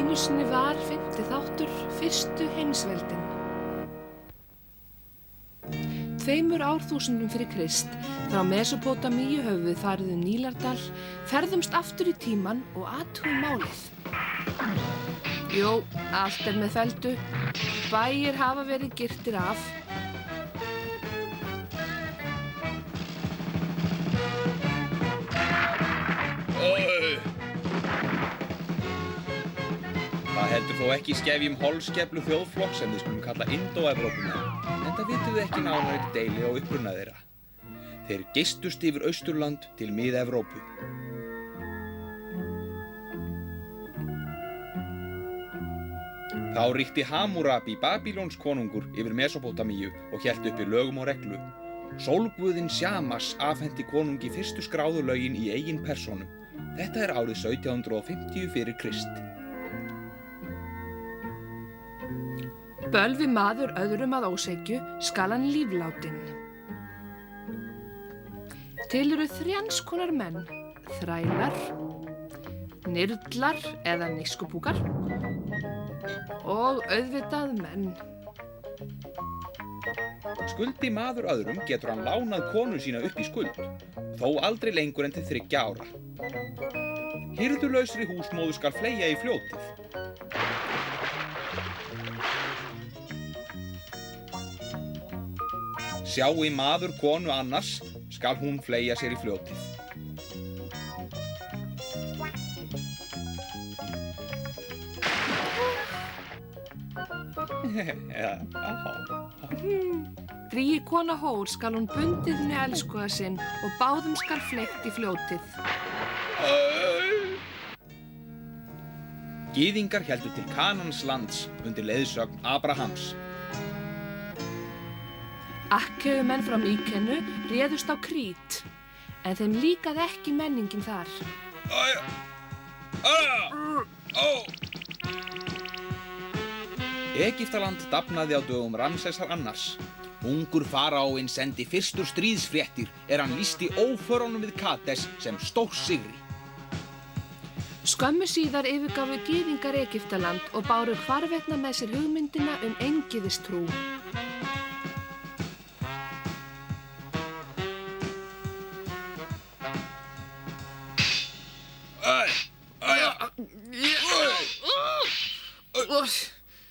Einu sinni var 5. þáttur fyrstu heimsveldin. 2 árþúsundum fyrir Krist frá Mesópótamíu höfum við farið Nílardal, ferðumst aftur í tímann og athugum málið. Jú, allt með felldu. Bæir hafa verið girtir af. Það heldur þó ekki skefjum holskeflu þjóðflokk sem við skulum kalla Indó-Evrópumenn, enda vitum við ekki nánar deili á uppruna þeirra. Þeir geystust yfir Austurland til Mið-Evrópu. Þá ríkti Hammurabi Babýlonskonungur yfir Mesópótamíu og hélt uppi lögum og reglu. Sólguðinn Sjamas afhenti konungi fyrstu skráðu lögin í eigin persónum. Þetta er árið 1750 fyrir Krist. Bölvi maður öðrum að ósekju skal hann líflátinn. Til eru 3 konar menn, þrælar, nyrðlar eða nískupúkar og auðvitað menn. Skuldi maður öðrum getur hann lánað konu sína upp í skuld, þó aldrei lengur en til 3 ára. Hirðulausri húsmóður skal fleygja í fljótið. Sjái maður konu annars, skal hún fleygja sér í fljótið. Dríi kona hór skal hún bundið með elskuða sinn og báðum skal fleygt í fljótið. Gyðingar héldu til Kanans lands undir leiðsögn Abrahams. Akkeumenn frá Míkenu réðust á Krít, en þeim líkaði ekki menningin þar. Egyptaland dafnaði á dögum Ramsesar annars. Ungur faraóinn sendi fyrstur stríðsfréttir hann lýsti óförunum við Kades sem stórsigri. Skömmu síðar yfirgáfu Gyðingar Egyptaland og báru hvarvetna með sér hugmyndina eingyðistrú.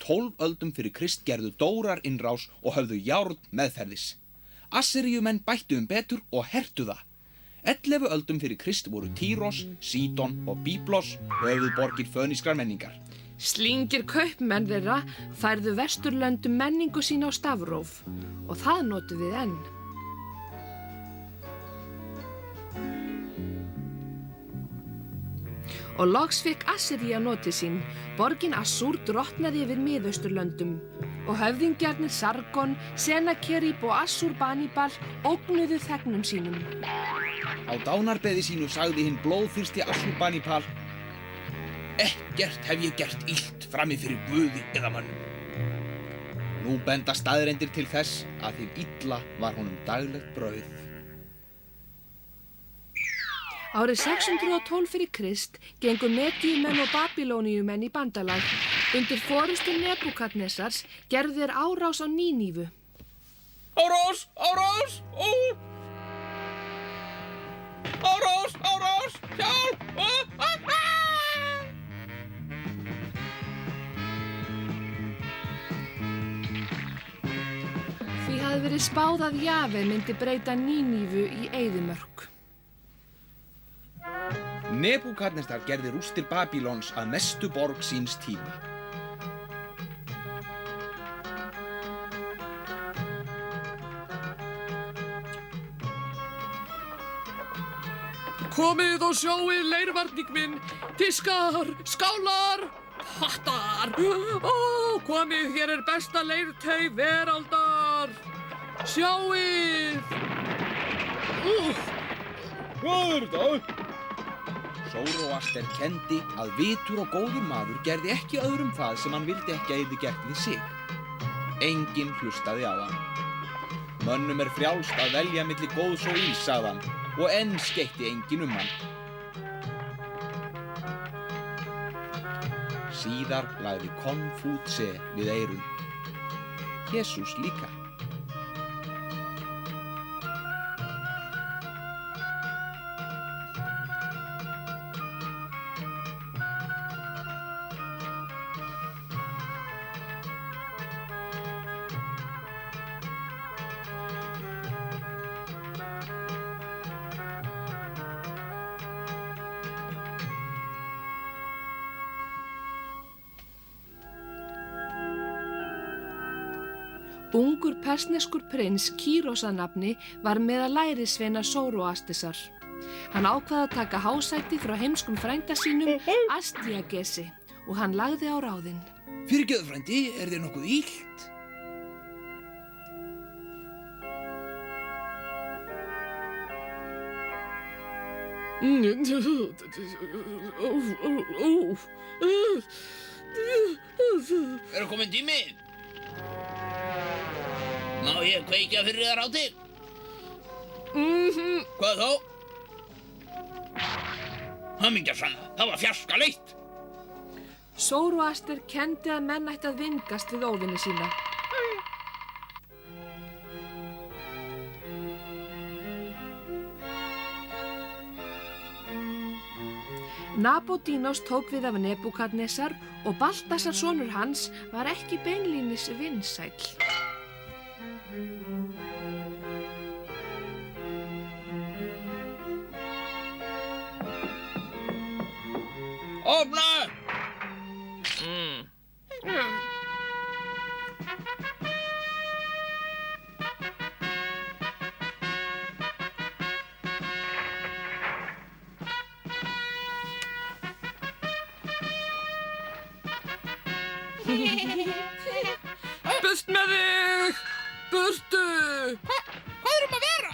Tólf öldum fyrir Krist gerðu Dórar innrás og höfðu járn meðferðis. Assyríumenn bættu betur og hertu það. 11 öldum fyrir Krist voru Týros, Sídon og Bíblos höfuðborgir fönískrar menningar. Slingir kaupmenn þeirra færðu Vesturlöndum menningu sína á stafróf og það notum við enn. Og loks fekk Assyría notið sín. Borgin Assúr drottnaði yfir Miðausturlöndum og höfðingjarnir Sargon, Senakerib og Assur-Banipal ógnuðu þegnum sínum. Á dánarbeði sínu sagði hinn blóðþyrsti Assur-Banipal: Ekkert hef ég gert illt frammi fyrir Guði eða mönnum. Nú benda staðreyndir til þess að hið illa var honum daglegt brauð. Árið 612 fyrir Krist gengu Medíumenn og Babýloníumenn í bandalag. Undir forystu Nebúkadnesars gerðu þeir árás á Nínívu. Árás! Árás! Árás! Árás! Hjálp! Því hafði verið spáð að Jave myndi breyta Nínívu í eyðimörk. Nebúkadnesar gerði rústir Babýlons að mestu borg síns tíma. Komið og sjáið leirvarning minn, diskar, skálar, hattar. Ó, komið, hér er besta leirtaug veraldar. Sjáið. Hvað er þetta? Sóróaster kenndi að vitur og góður maður gerði ekki öðrum það sem hann vildi ekki að yrði gert við sig. Enginn hlustaði á hann. Mönnum er frjálst að velja milli góðs og ills, sagði hann, og enn skeytti enginn hann. Síðar lagði Konfútse við eyrun. Jesús líka. Ungur persneskur prins Kýros að nafni var meðal lærisveina Sóróastesar. Hann ákvað að taka hásæti frá heimskum frænda sínum Astíagesi og hann lagði á ráðin. Fyrirgefðu, frændi, þér nokkuð illt? Komin tími? Má ég kveikja fyrir þér á þig? Hvað þá? Hamingjasanna, það var fjarska leitt. Sóróaster kenndi að menn ætti að vingast við óvini sína. Nabódínos tók við af Nebúkadnesar og Baltasar sonur hans var ekki beinlínis vinsæll. Opna! Burt með þig! Burtu! Hvað að vera?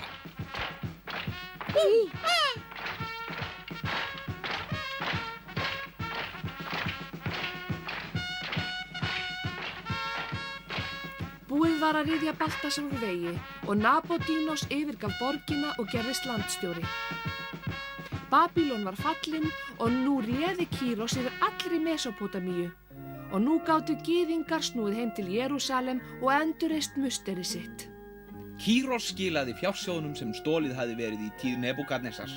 Búið var að ryðja Baltasar úr vegi og Nabódínos yfirgaf borgina og gerðist landstjóri. Babýlon var fallin og nú réði Kýros yfir allri Mesópótamíu og nú gátu gyðingar snúið heim til Jerúsalem og endurreist musteri sitt. Kýros skilaði fjársjóðunum sem stólið hafði verið í tíð Nebúkadnesars.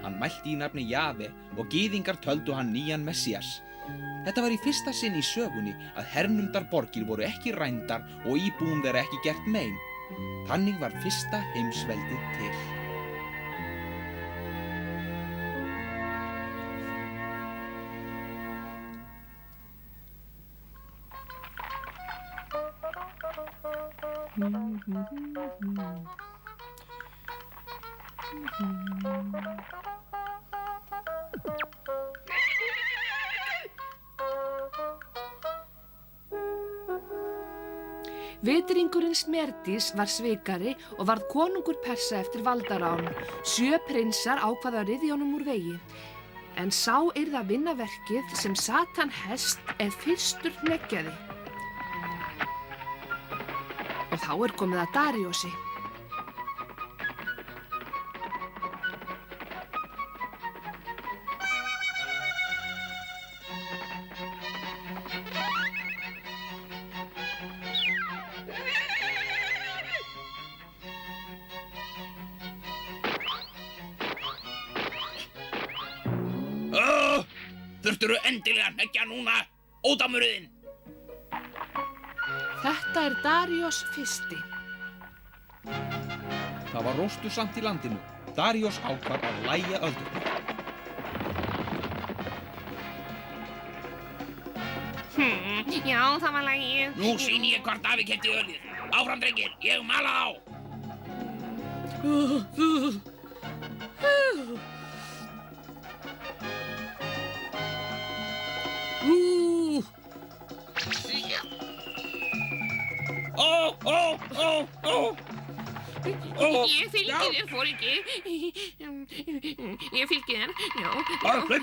Hann mælti í nafni Jave og gyðingar töldu hann nýjan Messías. Þetta var í fyrsta sinn í sögunni að hernumdar borgir voru ekki rændar og íbúum þeirra ekki gert mein. Þannig var fyrsta heimsveldið til. Vitringurinn Smerdís var svikari og varð konungur Persa eftir valdarán. 7 prinsar ákvaða að ryðja honum úr vegi. En sá yrði að vinna verkið sem Satan hest fyrstur hneggjaði. Og þá er komið að Daríosi. Þurftirðu endilega að hneggja núna, ódamurinn? Þetta er Daríos fyrsti. Það var róstusamt í landinu. Daríos ákvað að lægja öldurnar. Já, það var lagið. Nú sýni ég hvort afi keypti ölið. Áfram, drengir, ég mala á. Ég fylgi þér, foringi. Ég fylgi þér, já. Hlaupið!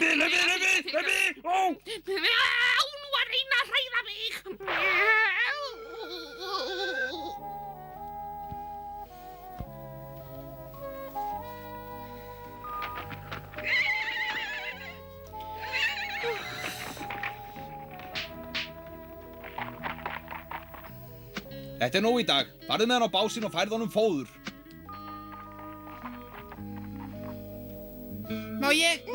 Nú að reyna að hræða mig. Þetta nóg í dag. Farðu með hann á básinn og færð honum fóður. Má ég?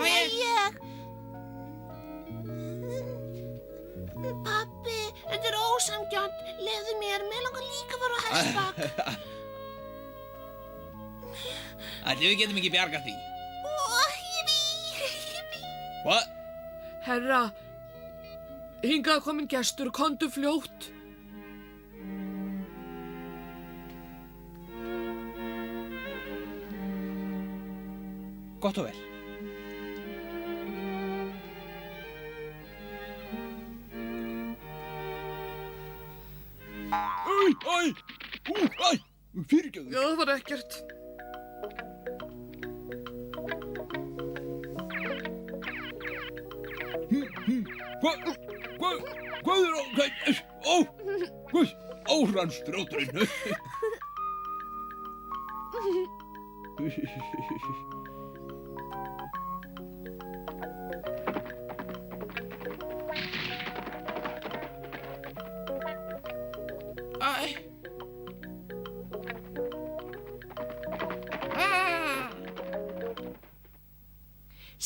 Pabbi, þetta er ósanngjarnt. Leyfðu mér langar líka að fara á hestbak. Ætli við getum ekki bjargað því. Jippi. What? Herra, hingað kominn gestur, komdu fljótt. Gott og vel. Fyrirgefðu. Já, það var ekkert. Hvað er rannsbrjóturinn?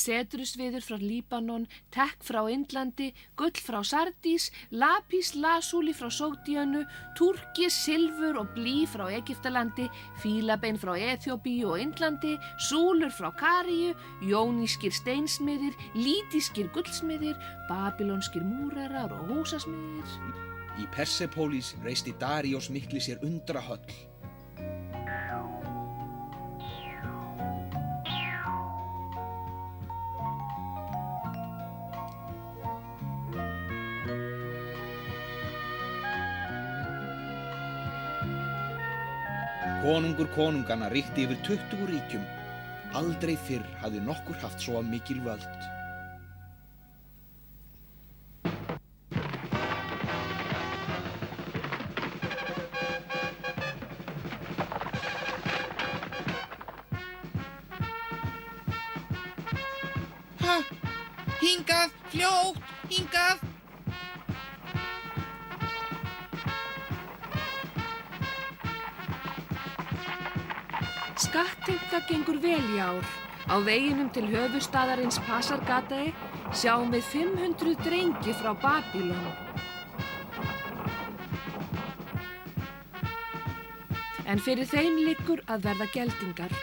Setrusviður frá Líbanon, tekk frá Indlandi, gull frá Sardís, lapís lasúli frá Sódíönu, turkis, silfur og blý frá Egyptalandi, fílabein frá Eþjópíu og Indlandi, súlur frá Karíu, jónískir steinsmiðir, lítískir gullsmiðir, babylonskir múrarar og húsasmiðir. Í Persepólís reisti Daríós mikli sér undrahöll. Konungur konunganna ríkti yfir 20 ríkjum. Aldrei fyrr hafði nokkur haft svo mikil völd. Hingað, fljótt, hingað. Skattheimta gengur vel í ár. Á veginum til höfuðstaðarins Pasargadae sjáum við 500 drengi frá Babylon. En fyrir þeim liggur að verða geldingar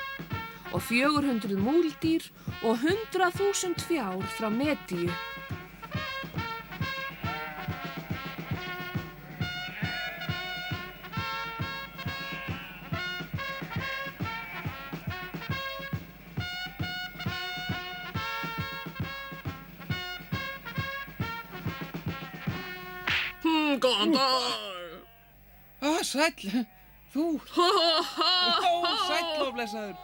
og 400 múldýr og 100.000 fjár frá Medíu. Góðan dag! Sæll, þú! Sæll og blessaður!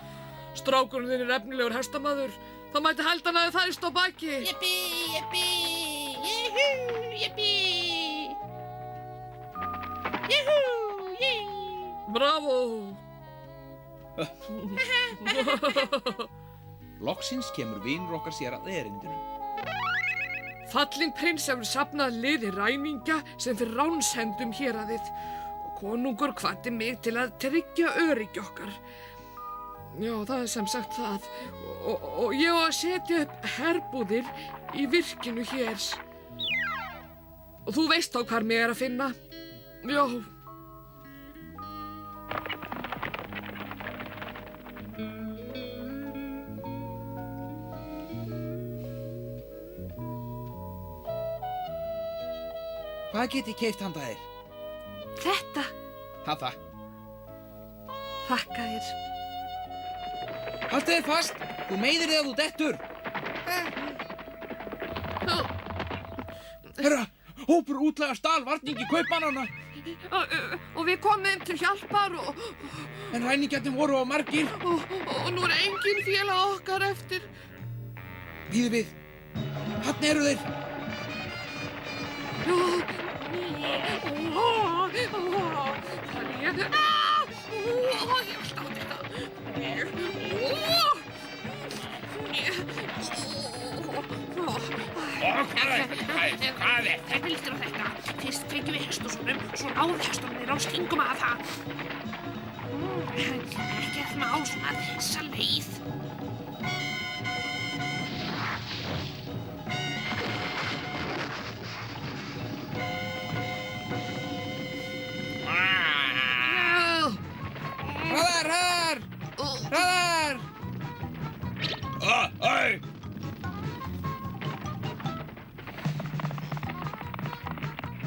Strákurinn þinn er efnilegur hestamaður. Það mætti halda hann að það á baki. Jippi, júhú, jippi. Júhú, Bravo! Loksins kemur vinur okkar sér að erindinu. Fallinn prins hefur safnað liði ræningja sem fyrir ránshendum héraðið og konungur hvatti mig til að tryggja öryggi okkar. Já, það er sem sagt það. Og ég á að setja upp herbúðir í virkinu hér. Og þú veist þá hvar mig er að finna. Já. Hvað get ég keypt handa þér? Þetta. Hafa. Þakka þér. Haltu þér fast, þú meiðir þig að þú dettur. Herra, hópur útlaga stal varningi kaupmannanna. Og við komum til hjálpar og En ræningjarnir voru á margir. nú er engin félag okkar eftir. Bíðu við. Þarna eru þeir. Hvað er? Þeir vildur á þetta. Fyrst kveikjum við hesthúsunum, svo náðu hestunum þeirra og stingum að það. Ekkert mál svona þessa leið. Hraðar! Hraðar! Æ!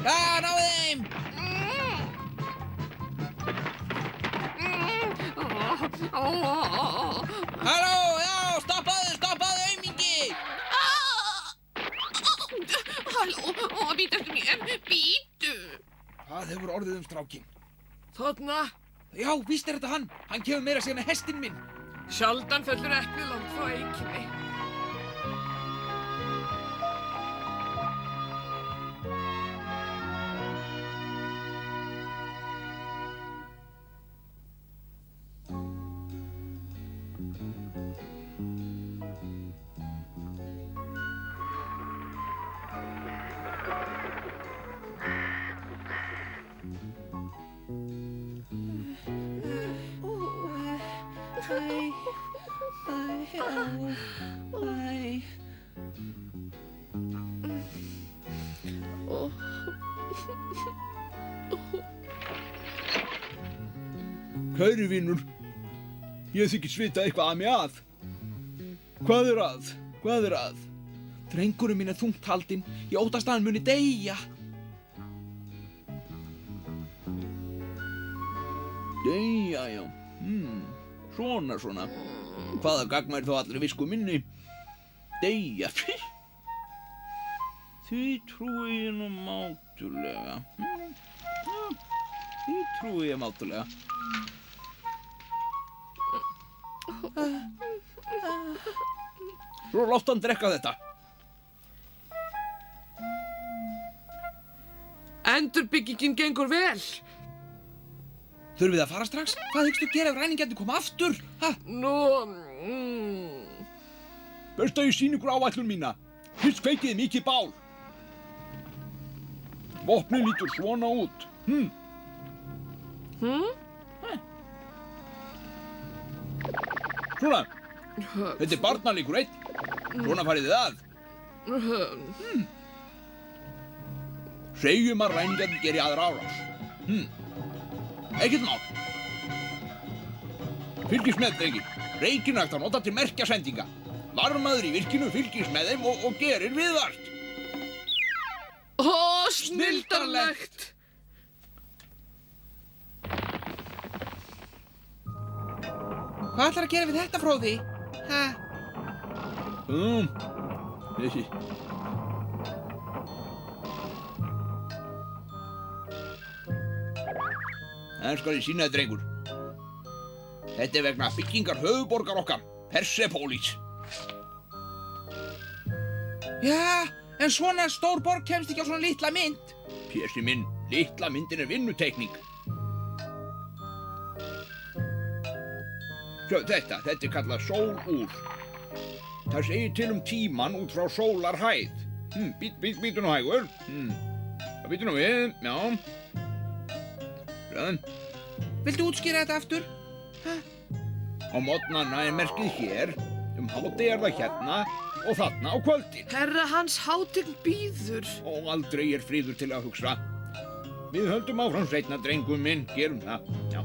Náðu þeim! Halló, já, stoppaðu, aumingi! Halló, býtu eftir mér, býtu. Hvað hefur orðið strákinn? Þarna, Já, víst er þetta hann. Hann kemur meira að segja með hestinn minn. sjaldan fellur eplið langt frá eikinni. Kæri vinur, ég þykist vita eitthvað að mig að. Hvað er að? Drengurinn minn er þungt haldinn, ég óttast að hann muni deyja. Deyja, já. Svona. Hvaða gagn þó allri visku minni? Deyja, Því trúi ég nú mátulega. Því trúi ég mátulega. Svo látt hann drekka þetta. Endurbyggingin gengur vel. Þurfum við að fara strax? Hvað hyggstu gera ef ræningjarnir koma aftur? Best að ég sýni ykkur áætlun mína. Fyrst kveikið þið mikið bál. Vopnið lítur svona út. Svona. Þetta er barnaleikur einn. Svona farið þið að. Segjum að ræningjarnir geri aðra árás. Ekkert mál. Fylgist með, drengir. Reykinn er hægt að nota til merkjasendinga. Varmaður í virkinu fylgist með þeim og gerir viðvart. Snilldarlegt. Hvað ætlar að gera við þetta, Fróði? En skal ég sýna þér, drengur. Þetta er vegna byggingar höfuðborgar okkar, Persepólis. Já, en svona stór borg kemst ekki á svona litla mynd. Pési minn, litla myndin er vinnuteikning. Sjá, þetta er kallað sólúr. Það segir til tíman út frá sólarhæð. Býtu nú hægur. Það býtu nú við, já. Röðum. Viltu útskýra þetta aftur? Á morgnana er merkið hér, hádegi er það hérna og þarna á kvöldin. Herra hans hátign bíður. Og aldrei er friður til að hugsa. Við höldum áfram seinna, drengur minn, gerum það, já.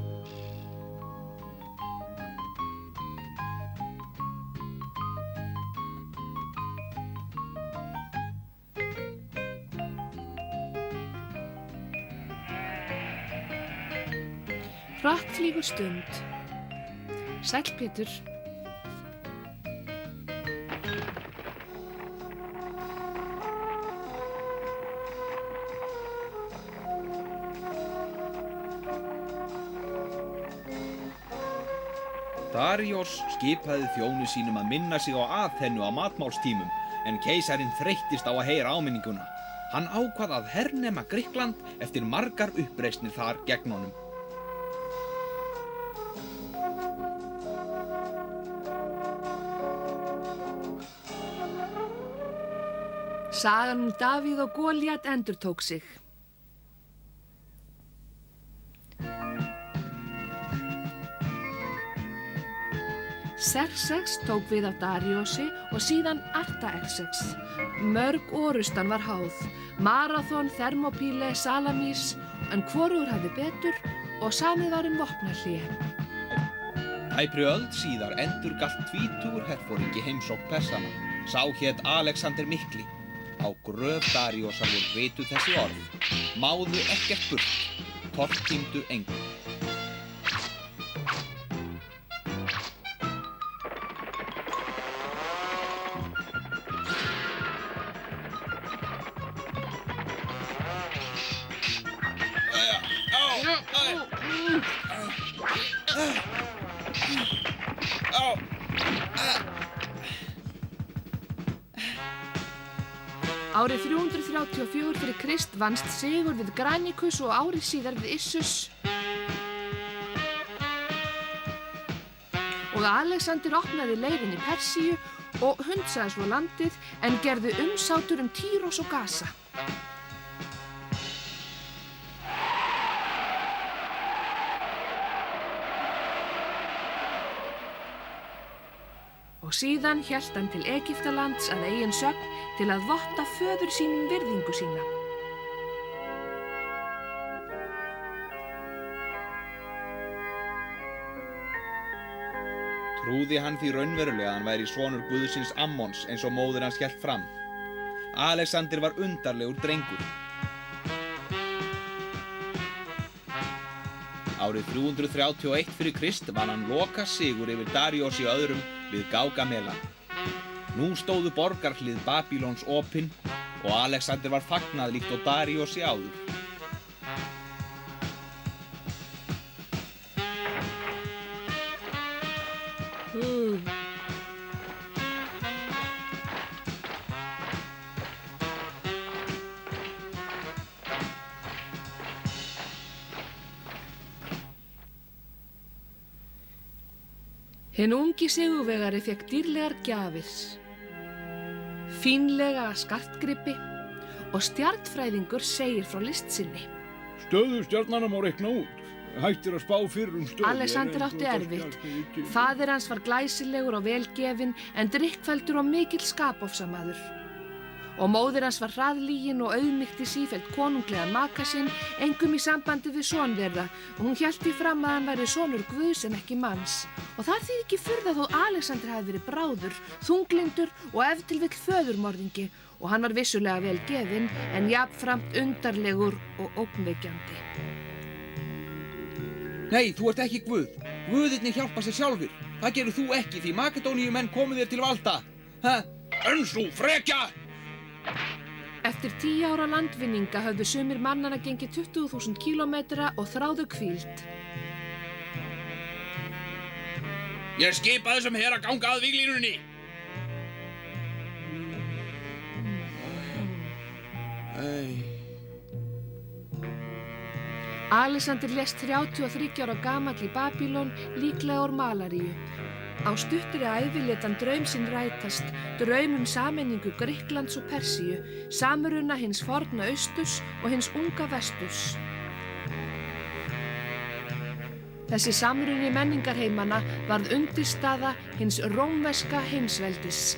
Hratt flýgur stund. Sæll Pétur. Daríos skipaði þjóni sínum að minna sig á Aþenu á matmálstímum, en keisarinn þreyttist á að heyra áminninguna. Hann ákvað að hernema Grikkland eftir margar uppreisnir þar gegn honum. Sagan Davíð og Góliat endurtók sig. Xerxes tók við af Daríosi og síðan Artaxerxes. Mörg orustan var háð, Maraþon, Thermópíle, Salamís, en hvorugur hafði betur og samið var vopnahlé. Tæpri öld síðar endurgalt tvítugur herforingi heimsókn Persana. Sá hét Alexander mikli. Á gröf Daríosar voru rituð þessi orð. Máðu ekkert burt, tortímdu engum. Árið 334 fyrir Krist vannst sigur við Granicus og árið síðar við Issus. Og Alexander opnaði leiðin í Persíu og hundsaði svo landið en gerði umsátur Týros og Gaza. Og síðan hélt hann til Egyptalands að eigin sögn til að votta föður sínum virðingu sína. Trúði hann því raunverulega að hann væri sonur guðsins Ammons eins og móðir hans hélt fram. Alexander var undarlegur drengur. Árið 331 fyrir Krist vann hann loka sigur yfir Daríosi öðrum við Gágamela. Nú stóðu borgarhlið Babýlons opin og Alexander var fagnað líkt og Daríosi áður. Hinn ungi sigurvegari fékk dýrlegar gjafir, fínlega skartgripi og stjarnfræðingur segir frá list sinni. Stöðu stjarnanna má reikna út. Hættir að spá fyrir stöðu. Alexander átti erfitt. Faðir hans var glæsilegur og velgefinn en drykkfelldur og mikill skapofsamaður. Og móðir hans var hraðlígin og auðmýkti sífellt konunglegan maka sinn, einkum í sambandi við son þeirra, og hún hélt því fram að hann væri sonur Guðs en ekki manns. Og það þýðir ekki furða þó Alexander hafi verið bráður, þunglyndur og ef til vill föðurmorðingi, og hann var vissulega vel gefinn en jafnframt undarlegur og ógnvekjandi. Nei, þú ert ekki Guð. Guðirnir hjálpa sér sjálfur. Það gerur þú ekki því Makedóníumenn komu þér til valda. En sú frekja! Eftir 10 ára landvinninga höfðu sumir mannanna gengið 20.000 kílómetra og þráðu hvíld. Ég skipa þessum her að ganga að víglínunni. Alexander lést 33 ára gamall í Babýlon, líklega úr malaríu. Á stuttri ævi lét hann draum sinn rætast, draum sameiningu Grikklands og Persíu, samruna hins forna austurs og hins unga vesturs. Þessi samruni menningarheimanna varð undirstaða hins rómverska heimsveldis.